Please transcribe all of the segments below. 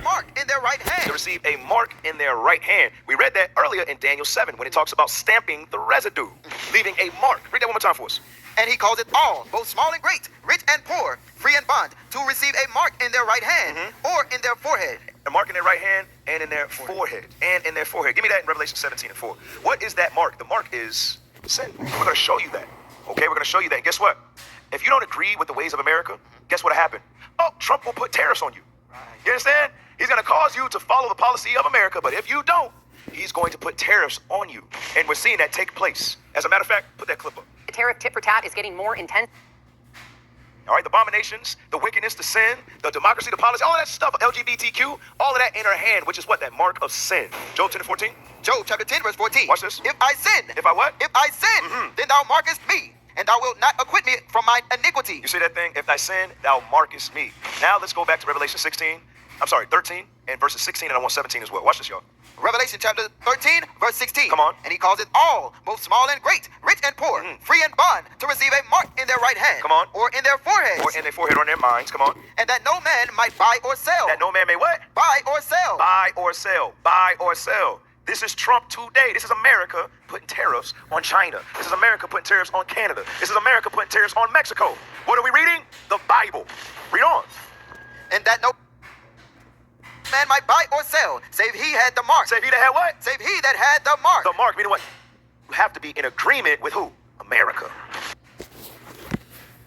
mark in their right hand. To receive a mark in their right hand. We read that earlier in Daniel 7 when it talks about stamping the residue, leaving a mark. Read that one more time for us. And he calls it all, both small and great, rich and poor, free and bond, to receive a mark in their right hand or in their forehead. A mark in their right hand and in their forehead. And in their forehead. Give me that in Revelation 17 and 4. What is that mark? The mark is sin. We're going to show you that. Okay, we're going to show you that. And guess what? If you don't agree with the ways of America, guess what happened? Oh, Trump will put tariffs on you. You understand? He's going to cause you to follow the policy of America. But if you don't, he's going to put tariffs on you. And we're seeing that take place. As a matter of fact, put that clip up. The tariff tit for tat is getting more intense. All right, the abominations, the wickedness, the sin, the democracy, the policy, all of that stuff, LGBTQ, all of that in her hand, which is what? That mark of sin. Job 10 and 14. Job chapter 10, verse 14. Watch this. If I sin. If I what? If I sin, then thou markest me, and thou wilt not acquit me from my iniquity. You see that thing? If thy sin, thou markest me. Now let's go back to Revelation 13 and verses 16, and I want 17 as well. Watch this, y'all. Revelation chapter 13, verse 16. Come on. And he calls it all, both small and great, rich and poor, free and bond, to receive a mark in their right hand. Come on. Or in their foreheads. Or in their forehead or in their minds. Come on. And that no man might buy or sell. That no man may what? Buy or sell. Buy or sell. Buy or sell. This is Trump today. This is America putting tariffs on China. This is America putting tariffs on Canada. This is America putting tariffs on Mexico. What are we reading? The Bible. Read on. And that no man might buy or sell, save he had the mark. Save he that had what? Save he that had the mark. The mark, meaning what? You have to be in agreement with who? America.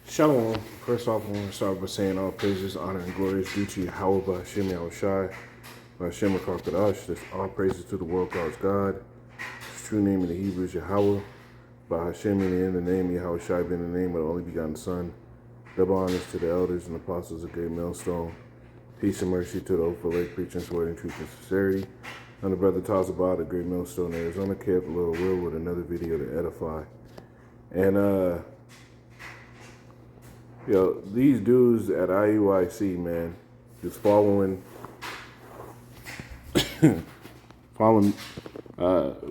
Shalom. First off, I want to start by saying all praises, honor, and glory is due to Yahweh, Ba'Shem Yahushai, Ba'Shem Akakadash. That's all praises to the world God's God. His true name in the Hebrew is Yahweh. Ba'Shem in the name of Yahushai, being the name of the only begotten Son. Double honors to the elders and apostles of Great Millstone. Peace and mercy to the hopeful elect, preaching word and truth and sincerity. I'm the brother Tazabah, the Great Millstone, Arizona, kept a little will with another video to edify. And these dudes at IUIC, man, just following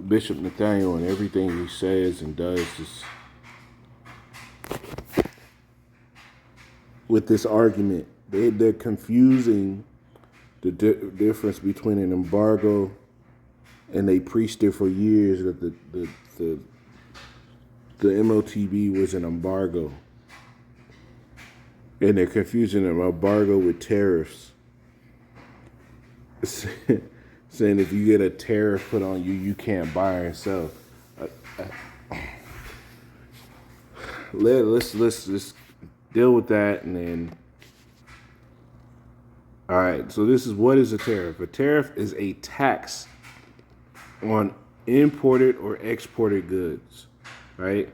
Bishop Nathaniel and everything he says and does, just with this argument. They're confusing the difference between an embargo, and they preached it for years that the MOTB was an embargo. And they're confusing an embargo with tariffs. Saying if you get a tariff put on you, you can't buy or sell. Let's deal with that, and then. All right, so what is a tariff? A tariff is a tax on imported or exported goods, right?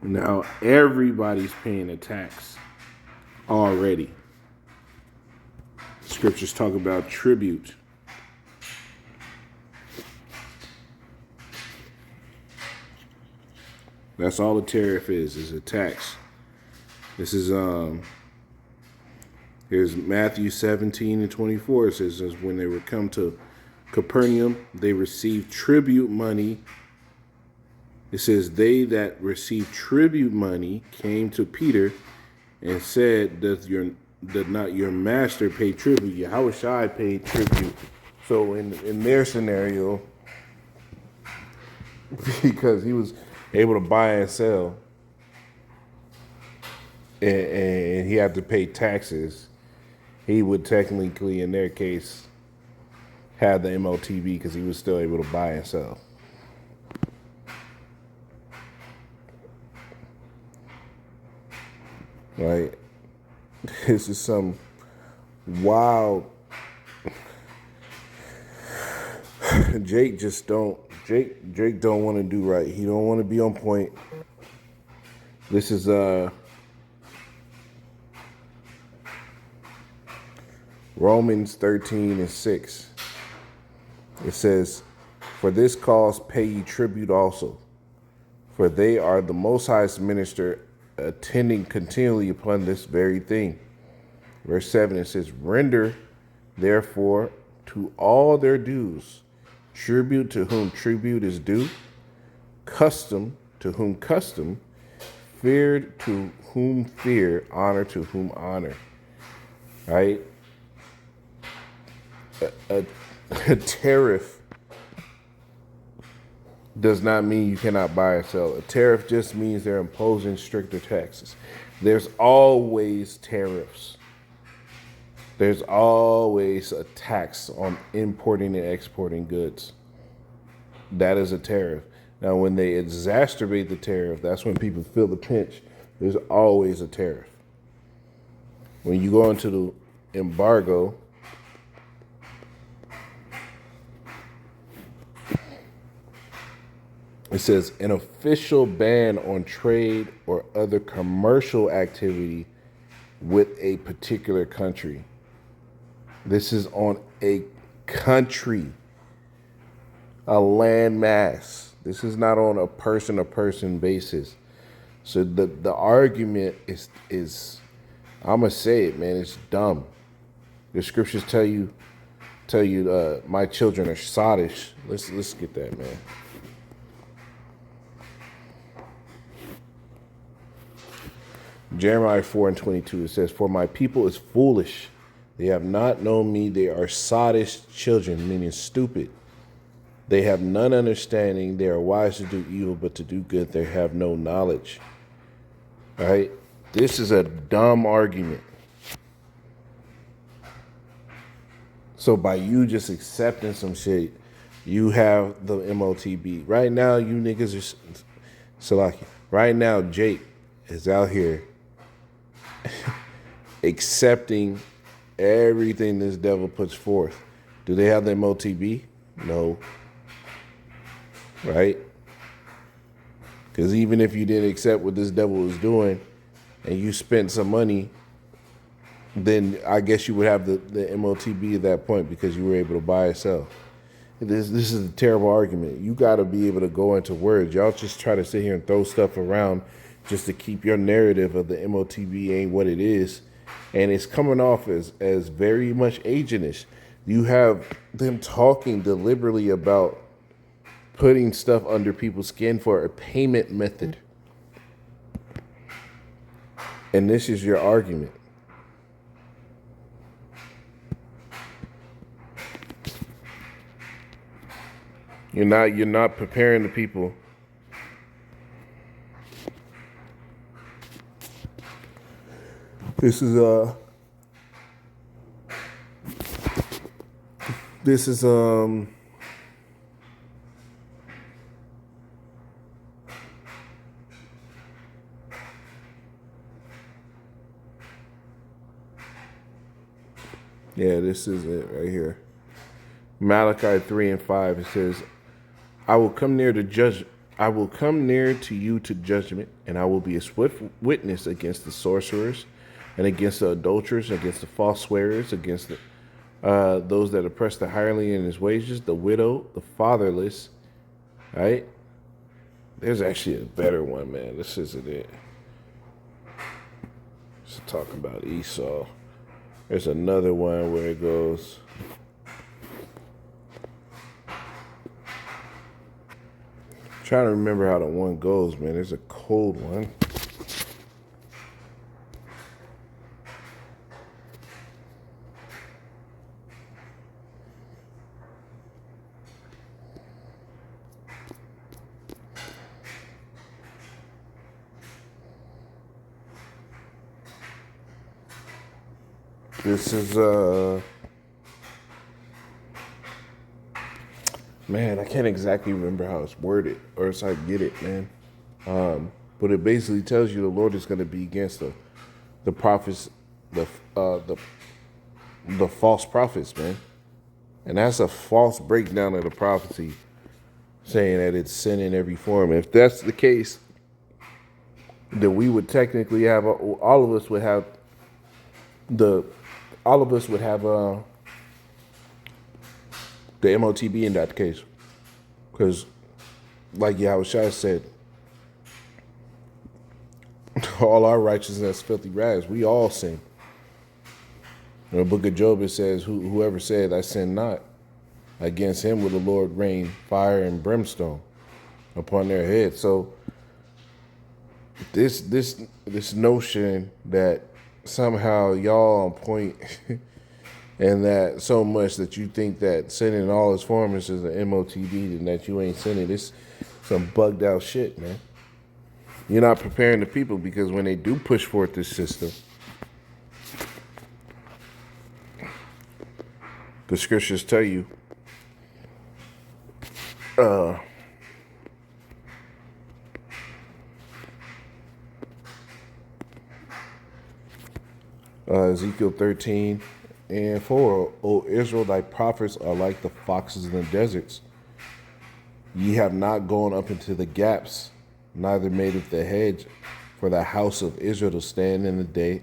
Now, everybody's paying a tax already. Scriptures talk about tribute. That's all a tariff is a tax. This is here's Matthew 17 and 24. It says, when they were come to Capernaum, they received tribute money. It says, they that received tribute money came to Peter and said, does not your master pay tribute? Yahushua paid tribute. So in their scenario, because he was able to buy and sell, and he had to pay taxes, he would technically, in their case, have the MOTB because he was still able to buy and sell. Right? This is some wild. Jake don't want to do right. He don't want to be on point. This is Romans 13 and 6. It says, for this cause pay ye tribute also, for they are the Most High's minister, attending continually upon this very thing. Verse 7, it says, render therefore to all their dues, tribute to whom tribute is due, custom to whom custom, fear to whom fear, honor to whom honor. Right? a tariff does not mean you cannot buy or sell. A tariff just means they're imposing stricter taxes. There's always tariffs. There's always a tax on importing and exporting goods. That is a tariff. Now, when they exacerbate the tariff, that's when people feel the pinch. There's always a tariff. When you go into the embargo, it says an official ban on trade or other commercial activity with a particular country. This is on a country, a landmass. This is not on a person-to-person basis. So the argument is I'm gonna say it, man. It's dumb. The scriptures tell you, my children are sottish. Let's get that, man. Jeremiah 4:22. It says, "For my people is foolish. They have not known me. They are sottish children," meaning stupid. "They have none understanding. They are wise to do evil, but to do good they have no knowledge." All right? This is a dumb argument. So by you just accepting some shit, you have the MOTB. Right now, you niggas are... Salaki. Right now, Jake is out here accepting everything this devil puts forth. Do they have the MOTB? No. Right? Because even if you didn't accept what this devil was doing and you spent some money, then I guess you would have the MOTB at that point because you were able to buy or sell. This is a terrible argument. You got to be able to go into words. Y'all just try to sit here and throw stuff around just to keep your narrative of the MOTB ain't what it is. And it's coming off as very much agentish. You have them talking deliberately about putting stuff under people's skin for a payment method. And this is your argument. You're not preparing the people. This is yeah, this is it right here. Malachi 3:5. It says, I will come near to you to judgment, and I will be a swift witness against the sorcerers, and against the adulterers, against the false swearers, against those that oppress the hireling in his wages, the widow, the fatherless. Right? There's actually a better one, man. This isn't it. Let's talk about Esau. There's another one where it goes, trying to remember how the one goes, man. There's a cold one. This is man, I can't exactly remember how it's worded, or else I get it, man. But it basically tells you the Lord is going to be against the prophets, the false prophets, man. And that's a false breakdown of the prophecy, saying that it's sin in every form. If that's the case, then we would technically have all of us would have the MOTB in that case. Because, like Yahushua said, all our righteousness filthy rags. We all sin. In the book of Job, it says, whoever said, I sin not, against him will the Lord rain fire and brimstone upon their heads. So this notion that somehow y'all on point And that so much that you think that sending all his farmers is an MOTB and that you ain't sending it's some bugged out shit, man. You're not preparing the people because when they do push forth this system, the scriptures tell you Ezekiel 13:4, O Israel, thy prophets are like the foxes in the deserts. Ye have not gone up into the gaps, neither made of the hedge for the house of Israel to stand in the day,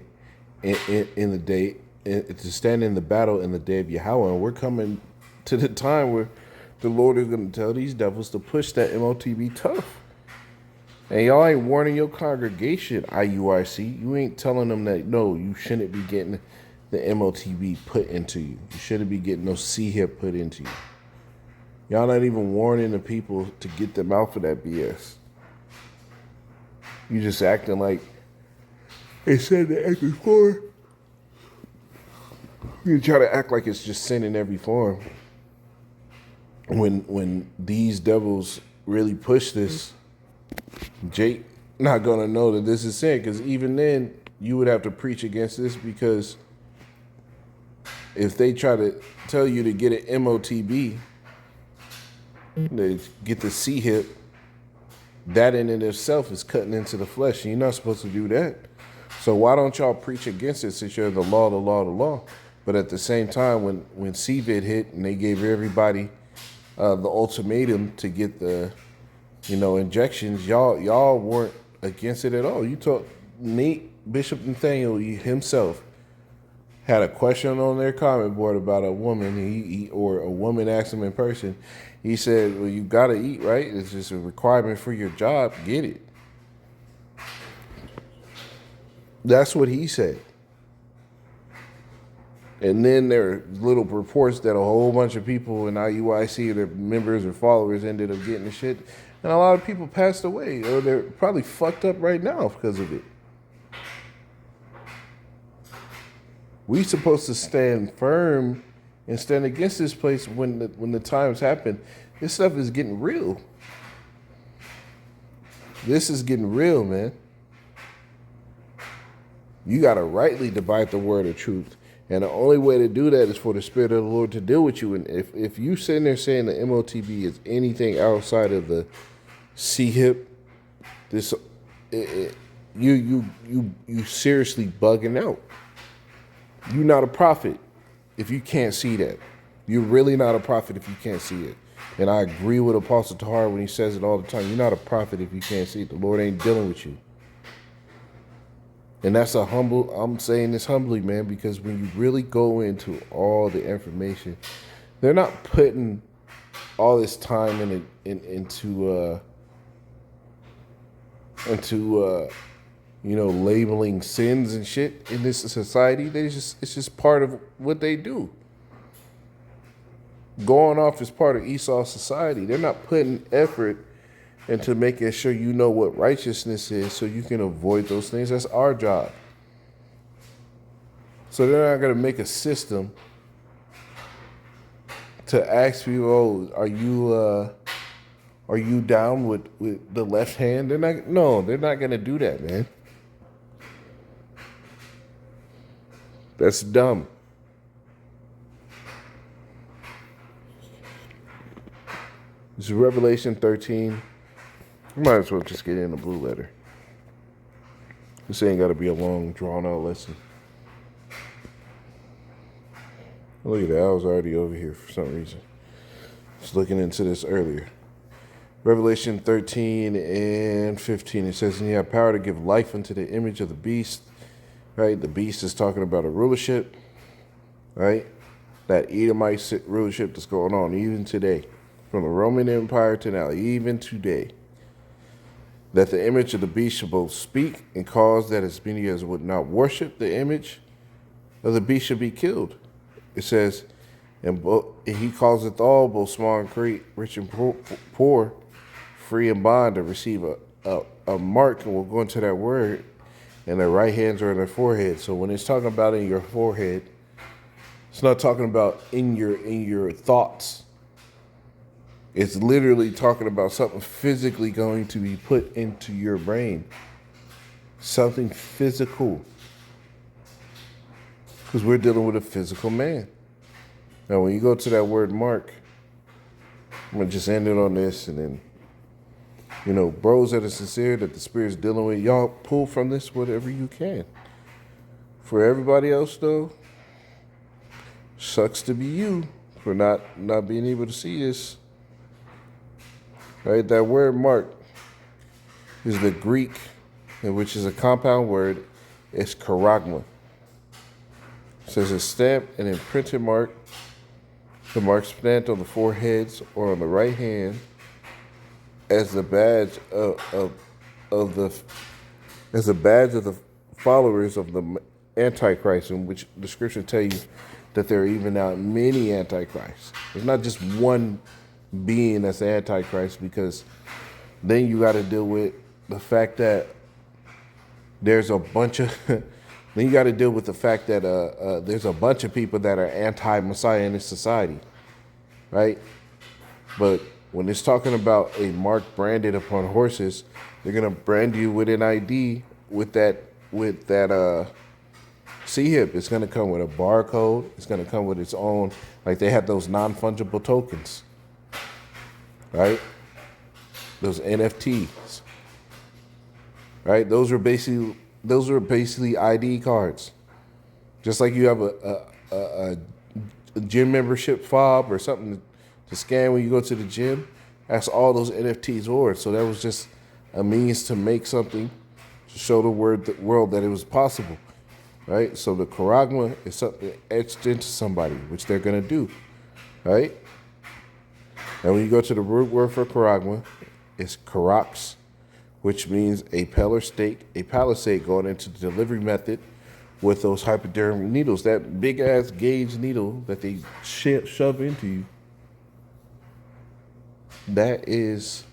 to stand in the battle in the day of Yahweh. And we're coming to the time where the Lord is going to tell these devils to push that MOTB tough. And y'all ain't warning your congregation, IUIC. You ain't telling them that, no, you shouldn't be getting the MOTB put into you. You shouldn't be getting no C-hip put into you. Y'all not even warning the people to get them out for that BS. You just acting like they said the act before. You try to act like it's just sin in every form. When these devils really push this, Jake not gonna know that this is sin, because even then you would have to preach against this, because if they try to tell you to get an MOTB, they get the C-hip, that in and of itself is cutting into the flesh, and you're not supposed to do that. So why don't y'all preach against it since you're the law, the law, the law? But at the same time, when CVID hit and they gave everybody the ultimatum to get the injections, y'all weren't against it at all. You told Nate Bishop Nathaniel himself had a question on their comment board about a woman, or a woman asked him in person. He said, well, you gotta eat, right? It's just a requirement for your job. Get it. That's what he said. And then there are little reports that a whole bunch of people in IUIC, their members or followers, ended up getting the shit. And a lot of people passed away, or they're probably fucked up right now because of it. We supposed to stand firm and stand against this place when the times happen. This stuff is getting real. This is getting real, man. You got to rightly divide the word of truth. And the only way to do that is for the Spirit of the Lord to deal with you. And if you sitting there saying the MOTB is anything outside of the C-hip, you seriously bugging out. You're not a prophet if you can't see that. You're really not a prophet if you can't see it. And I agree with Apostle Tahar when he says it all the time. You're not a prophet if you can't see it. The Lord ain't dealing with you. And that's I'm saying this humbly, man, because when you really go into all the information, they're not putting all this time into labeling sins and shit in this society. It's just part of what they do. Going off is part of Esau's society. They're not putting effort into making sure you know what righteousness is so you can avoid those things. That's our job. So they're not going to make a system to ask you, oh, are you down with the left hand? They're not going to do that, man. That's dumb. This is Revelation 13. You might as well just get in the blue letter. This ain't got to be a long, drawn-out lesson. Look at that. I was already over here for some reason. Just looking into this earlier. Revelation 13:15. It says, and you have power to give life unto the image of the beast. Right? The beast is talking about a rulership. Right? That Edomite rulership that's going on even today. From the Roman Empire to now, even today. That the image of the beast shall both speak and cause that as many as would not worship the image of the beast should be killed. It says, and he causeth all, both small and great, rich and poor, free and bond, to receive a mark, and we'll go into that word, and their right hands are in their forehead. So when it's talking about in your forehead, It's not talking about in your thoughts. It's literally talking about something physically going to be put into your brain. Something physical. Because we're dealing with a physical man. Now, when you go to that word mark, I'm going to just end it on this, and then, bros that are sincere, that the Spirit's dealing with, y'all pull from this whatever you can. For everybody else, though, sucks to be you for not being able to see this. Right? That word mark is the Greek, which is a compound word. It's charagma. It says a stamp and imprinted mark. The mark stamped on the foreheads or on the right hand as the badge of the followers of the Antichrist, in which the scripture tell you that there are even now many Antichrists. There's not just one being that's the Antichrist, because then you got to deal with the fact that there's a bunch of then you got to deal with the fact that there's a bunch of people that are anti-Messiah in this society, right? But when it's talking about a mark branded upon horses, they're gonna brand you with an ID with that C-hip. It's gonna come with a barcode. It's gonna come with its own, like they have those non-fungible tokens, right? Those NFTs, right? Those are basically ID cards. Just like you have a gym membership fob or something to scan when you go to the gym, that's all those NFTs were. So that was just a means to make something to show the world that it was possible, right? So the charagma is something etched into somebody, which they're going to do, right? And when you go to the root word for charagma, it's charax, which means a palisade going into the delivery method with those hypodermic needles, that big ass gauge needle that they shove into you. That is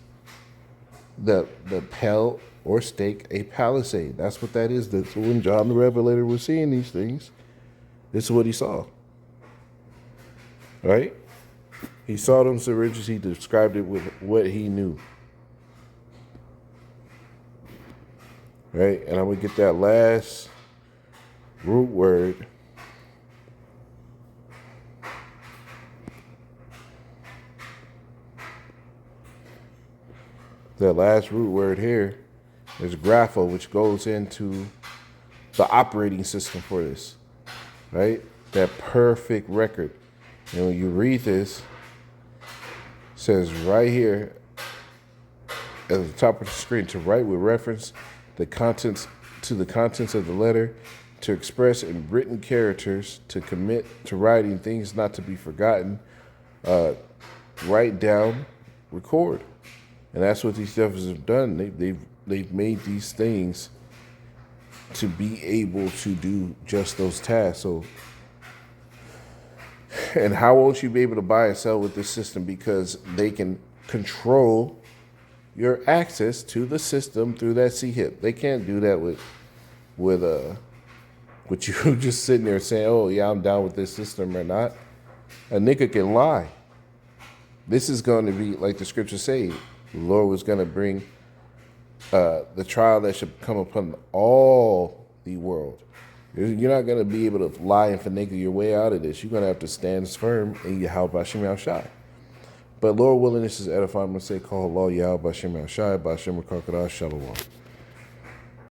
the pell or stake, a palisade. That's what that is. That's when John the Revelator was seeing these things. This is what he saw. Right? He saw them so rich, he described it with what he knew. Right? And I'm going to get that last root word. The last root word here is grapho, which goes into the operating system for this, right? That perfect record. And when you read this, it says right here at the top of the screen, to write with reference the contents of the letter, to express in written characters, to commit to writing things not to be forgotten, write down, record. And that's what these devils have done. They've made these things to be able to do just those tasks. So, and how won't you be able to buy and sell with this system? Because they can control your access to the system through that C-hip. They can't do that with you just sitting there saying, "Oh yeah, I'm down with this system" or not. A nigga can lie. This is going to be like the scriptures say. The Lord was going to bring the trial that should come upon all the world. You're not going to be able to lie and finagle your way out of this. You're going to have to stand firm in Yahweh B'Shem Yahushai. But Lord willing, this is edifying. I'm going to say, call Allah Yahweh B'Shem Yahushai, B'Shem Rakakadash, Shalom.